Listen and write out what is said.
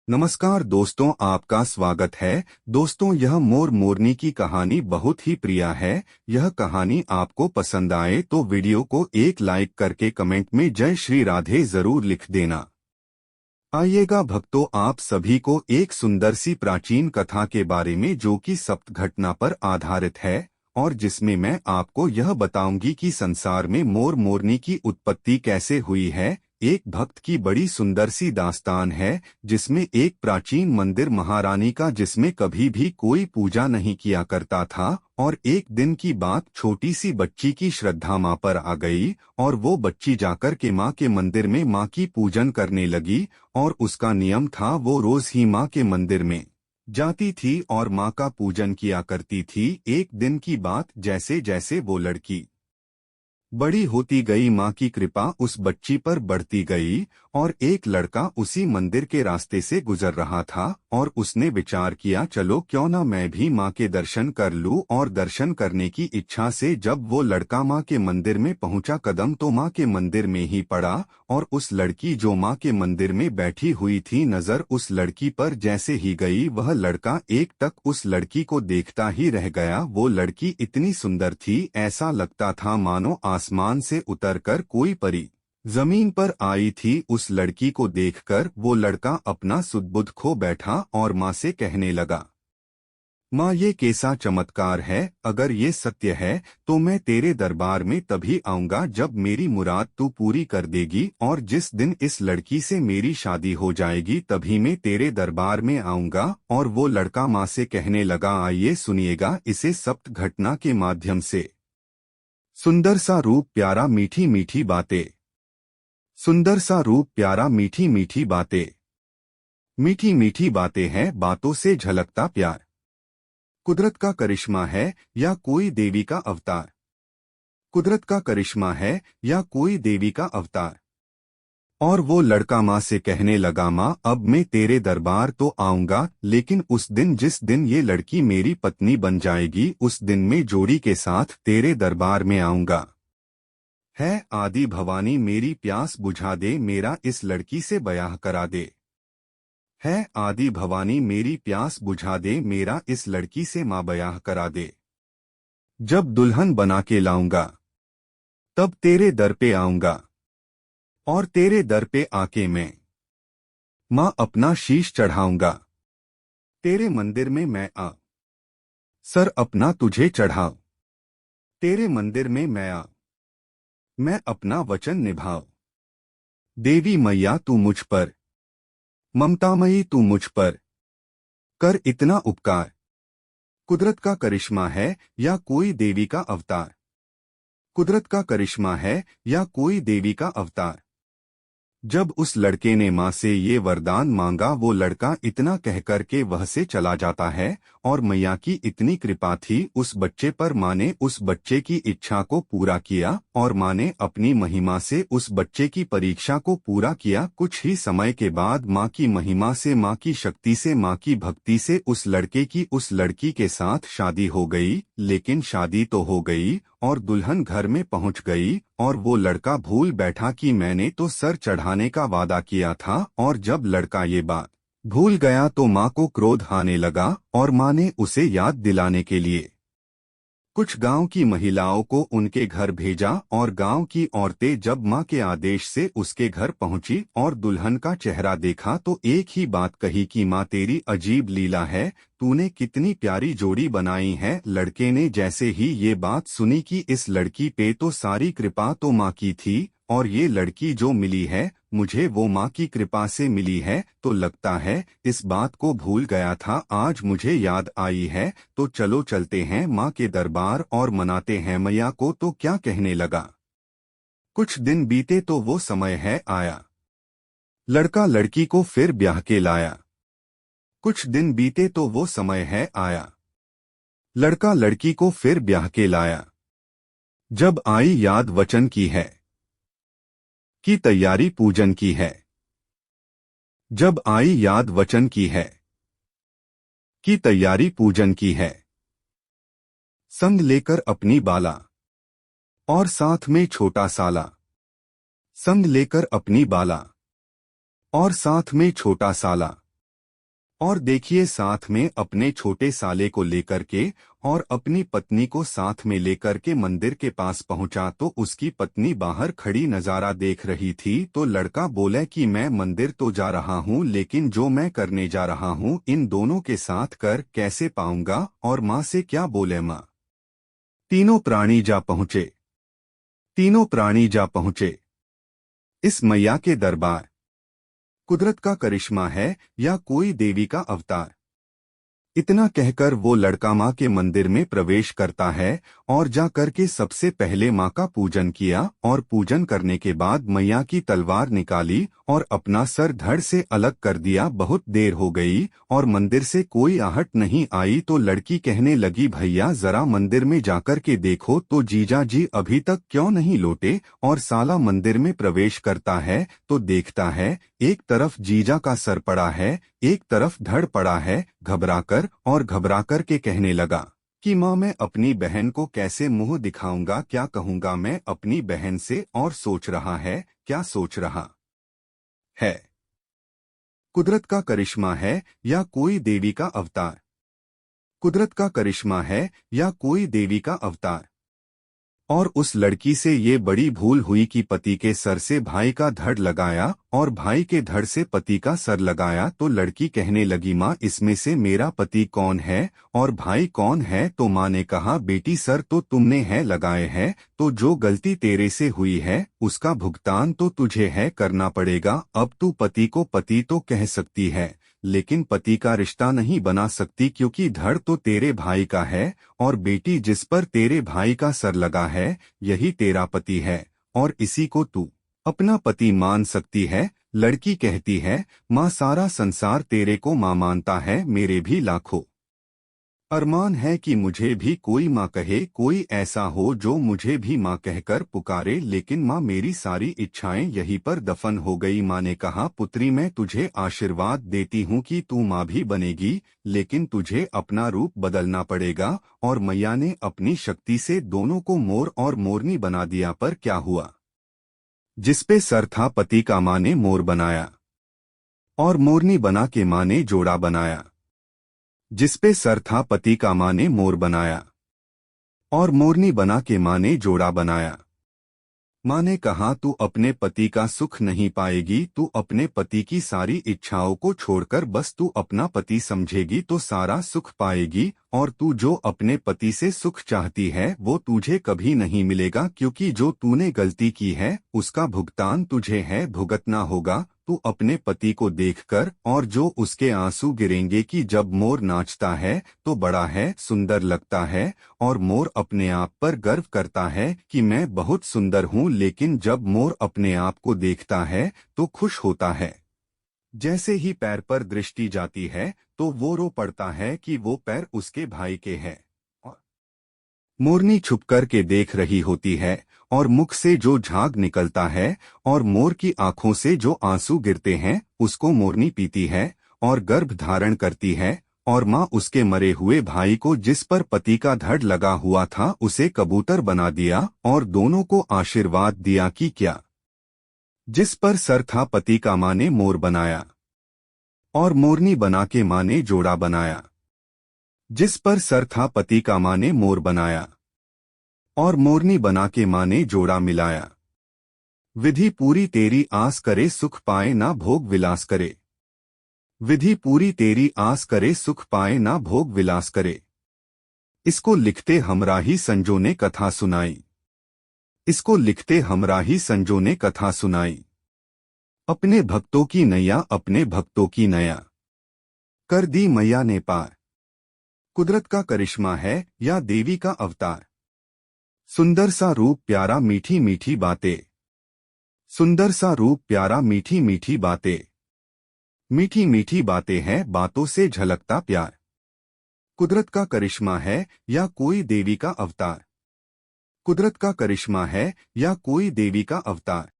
नमस्कार दोस्तों, आपका स्वागत है। दोस्तों, यह मोर मोरनी की कहानी बहुत ही प्रिय है। यह कहानी आपको पसंद आए तो वीडियो को एक लाइक करके कमेंट में जय श्री राधे जरूर लिख देना। आइएगा भक्तों, आप सभी को एक सुंदर सी प्राचीन कथा के बारे में जो कि सप्त घटना पर आधारित है और जिसमें मैं आपको यह बताऊंगी कि संसार में मोर मोरनी की उत्पत्ति कैसे हुई है। एक भक्त की बड़ी सुंदर सी दास्तान है जिसमें एक प्राचीन मंदिर महारानी का जिसमें कभी भी कोई पूजा नहीं किया करता था और एक दिन की बात छोटी सी बच्ची की श्रद्धा माँ पर आ गई और वो बच्ची जाकर के माँ के मंदिर में माँ की पूजन करने लगी और उसका नियम था वो रोज ही माँ के मंदिर में जाती थी और माँ का पूजन किया करती थी। एक दिन की बात, जैसे जैसे वो लड़की बड़ी होती गई माँ की कृपा उस बच्ची पर बढ़ती गई और एक लड़का उसी मंदिर के रास्ते से गुजर रहा था और उसने विचार किया चलो क्यों ना मैं भी माँ के दर्शन कर लूँ। और दर्शन करने की इच्छा से जब वो लड़का माँ के मंदिर में पहुँचा, कदम तो माँ के मंदिर में ही पड़ा और उस लड़की जो माँ के मंदिर में बैठी हुई थी, नजर उस लड़की पर जैसे ही गई वह लड़का एक टक उस लड़की को देखता ही रह गया। वो लड़की इतनी सुंदर थी, ऐसा लगता था मानो आसमान से उतरकर कोई परी जमीन पर आई थी। उस लड़की को देखकर वो लड़का अपना सुध-बुध खो बैठा और माँ से कहने लगा, माँ ये कैसा चमत्कार है, अगर ये सत्य है तो मैं तेरे दरबार में तभी आऊंगा जब मेरी मुराद तू पूरी कर देगी और जिस दिन इस लड़की से मेरी शादी हो जाएगी तभी मैं तेरे दरबार में आऊंगा। और वो लड़का माँ से कहने लगा, आइए सुनिएगा इसे सप्त घटना के माध्यम से। सुंदर सा रूप प्यारा मीठी मीठी बातें, सुंदर सा रूप प्यारा मीठी मीठी बातें, मीठी मीठी बातें हैं बातों से झलकता प्यार, कुदरत का करिश्मा है या कोई देवी का अवतार, कुदरत का करिश्मा है या कोई देवी का अवतार। और वो लड़का माँ से कहने लगा, माँ अब मैं तेरे दरबार तो आऊंगा लेकिन उस दिन जिस दिन ये लड़की मेरी पत्नी बन जाएगी उस दिन मैं जोड़ी के साथ तेरे दरबार में आऊंगा। है आदि भवानी मेरी प्यास बुझा दे, मेरा इस लड़की से ब्याह करा दे। है आदि भवानी मेरी प्यास बुझा दे, मेरा इस लड़की से माँ ब्याह करा दे। जब दुल्हन बना के लाऊंगा तब तेरे दर पे आऊंगा और तेरे दर पे आके मैं माँ अपना शीश चढ़ाऊंगा। तेरे मंदिर में मैं आ सर अपना तुझे चढ़ाऊं, तेरे मंदिर में मैं आ मैं अपना वचन निभाऊं। देवी मैया तू मुझ पर, ममतामयी तू मुझ पर कर इतना उपकार। कुदरत का करिश्मा है या कोई देवी का अवतार, कुदरत का करिश्मा है या कोई देवी का अवतार। जब उस लड़के ने माँ से ये वरदान मांगा वो लड़का इतना कह कर के वह से चला जाता है और मैया की इतनी कृपा थी उस बच्चे पर, माँ ने उस बच्चे की इच्छा को पूरा किया और माँ ने अपनी महिमा से उस बच्चे की परीक्षा को पूरा किया। कुछ ही समय के बाद माँ की महिमा से, माँ की शक्ति से, माँ की भक्ति से उस लड़के की उस लड़की के साथ शादी हो गई। लेकिन शादी तो हो गई और दुल्हन घर में पहुंच गई और वो लड़का भूल बैठा कि मैंने तो सर चढ़ाने का वादा किया था। और जब लड़का ये बात भूल गया तो माँ को क्रोध आने लगा और माँ ने उसे याद दिलाने के लिए कुछ गांव की महिलाओं को उनके घर भेजा और गांव की औरतें जब माँ के आदेश से उसके घर पहुंची और दुल्हन का चेहरा देखा तो एक ही बात कही कि माँ तेरी अजीब लीला है, तूने कितनी प्यारी जोड़ी बनाई है। लड़के ने जैसे ही ये बात सुनी कि इस लड़की पे तो सारी कृपा तो माँ की थी और ये लड़की जो मिली है मुझे वो माँ की कृपा से मिली है, तो लगता है इस बात को भूल गया था, आज मुझे याद आई है, तो चलो चलते हैं माँ के दरबार और मनाते हैं मैया को। तो क्या कहने लगा, कुछ दिन बीते तो वो समय है आया, लड़का लड़की को फिर ब्याह के लाया। कुछ दिन बीते तो वो समय है आया, लड़का लड़की को फिर ब्याह के लाया। जब आई याद वचन की है की तैयारी पूजन की है, जब आई याद वचन की है की तैयारी पूजन की है। संग लेकर अपनी बाला और साथ में छोटा साला, संग लेकर अपनी बाला और साथ में छोटा साला। और देखिए साथ में अपने छोटे साले को लेकर के और अपनी पत्नी को साथ में लेकर के मंदिर के पास पहुंचा तो उसकी पत्नी बाहर खड़ी नजारा देख रही थी। तो लड़का बोले कि मैं मंदिर तो जा रहा हूं लेकिन जो मैं करने जा रहा हूं इन दोनों के साथ कर कैसे पाऊंगा। और माँ से क्या बोले माँ। तीनों प्राणी जा पहुंचे। तीनों प्राणी जा पहुंचे इस मैया के दरबार। कुदरत का करिश्मा है या कोई देवी का अवतार। इतना कहकर वो लड़का माँ के मंदिर में प्रवेश करता है और जा करके सबसे पहले माँ का पूजन किया और पूजन करने के बाद मैया की तलवार निकाली और अपना सर धड़ से अलग कर दिया। बहुत देर हो गई और मंदिर से कोई आहट नहीं आई तो लड़की कहने लगी भैया जरा मंदिर में जाकर के देखो तो जीजा जी अभी तक क्यों नहीं लौटे। और साला मंदिर में प्रवेश करता है तो देखता है एक तरफ जीजा का सर पड़ा है एक तरफ धड़ पड़ा है। घबराकर के कहने लगा कि माँ मैं अपनी बहन को कैसे मुंह दिखाऊंगा क्या कहूंगा मैं अपनी बहन से। और सोच रहा है क्या सोच रहा है। कुदरत का करिश्मा है या कोई देवी का अवतार। कुदरत का करिश्मा है या कोई देवी का अवतार। और उस लड़की से ये बड़ी भूल हुई कि पति के सर से भाई का धड़ लगाया और भाई के धड़ से पति का सर लगाया। तो लड़की कहने लगी माँ इसमें से मेरा पति कौन है और भाई कौन है। तो माँ ने कहा बेटी सर तो तुमने है लगाए हैं तो जो गलती तेरे से हुई है उसका भुगतान तो तुझे है करना पड़ेगा। अब तू पति को पति तो कह सकती है लेकिन पति का रिश्ता नहीं बना सकती क्योंकि धड़ तो तेरे भाई का है और बेटी जिस पर तेरे भाई का सर लगा है यही तेरा पति है और इसी को तू अपना पति मान सकती है। लड़की कहती है माँ सारा संसार तेरे को माँ मानता है मेरे भी लाखों अरमान है कि मुझे भी कोई माँ कहे कोई ऐसा हो जो मुझे भी माँ कहकर पुकारे लेकिन माँ मेरी सारी इच्छाएं यहीं पर दफन हो गई। माँ ने कहा पुत्री मैं तुझे आशीर्वाद देती हूँ कि तू माँ भी बनेगी लेकिन तुझे अपना रूप बदलना पड़ेगा। और मैया ने अपनी शक्ति से दोनों को मोर और मोरनी बना दिया। पर क्या हुआ जिसपे सर था पति का माँ ने मोर बनाया और मोरनी बना के माँ ने जोड़ा बनाया। जिसपे सर था पति का माँ ने मोर बनाया और मोरनी बना के माँ ने जोड़ा बनाया। माँ ने कहा तू अपने पति का सुख नहीं पाएगी तू अपने पति की सारी इच्छाओं को छोड़कर बस तू अपना पति समझेगी तो सारा सुख पाएगी। और तू जो अपने पति से सुख चाहती है वो तुझे कभी नहीं मिलेगा क्योंकि जो तूने गलती की है उसका भुगतान तुझे है भुगतना होगा। तू अपने पति को देखकर और जो उसके आंसू गिरेंगे कि जब मोर नाचता है तो बड़ा है सुंदर लगता है और मोर अपने आप पर गर्व करता है कि मैं बहुत सुंदर हूँ लेकिन जब मोर अपने आप को देखता है तो खुश होता है। जैसे ही पैर पर दृष्टि जाती है तो वो रो पड़ता है कि वो पैर उसके भाई के हैं। मोरनी छुप कर के देख रही होती है और मुख से जो झाग निकलता है और मोर की आंखों से जो आंसू गिरते हैं उसको मोरनी पीती है और गर्भ धारण करती है। और माँ उसके मरे हुए भाई को जिस पर पति का धड़ लगा हुआ था उसे कबूतर बना दिया और दोनों को आशीर्वाद दिया कि क्या जिस पर सर था पति का माँ ने मोर बनाया और मोरनी बना के माँ ने जोड़ा बनाया। जिस पर सर था पति का माँ ने मोर बनाया और मोरनी बना के माँ ने जोड़ा मिलाया। विधि पूरी तेरी आस करे सुख पाए ना भोग विलास करे। विधि पूरी तेरी आस करे सुख पाए ना भोग विलास करे। इसको लिखते हमराही संजो ने कथा सुनाई। इसको लिखते हमराही संजो ने कथा सुनाई। अपने भक्तों की नैया अपने भक्तों की नया कर दी मैया ने पार। कुदरत का करिश्मा है या देवी का अवतार। सुंदर सा रूप प्यारा मीठी मीठी बातें। सुंदर सा रूप प्यारा मीठी मीठी बातें। मीठी मीठी बातें हैं बातों से झलकता प्यार। कुदरत का करिश्मा है या कोई देवी का अवतार। कुदरत का करिश्मा है या कोई देवी का अवतार।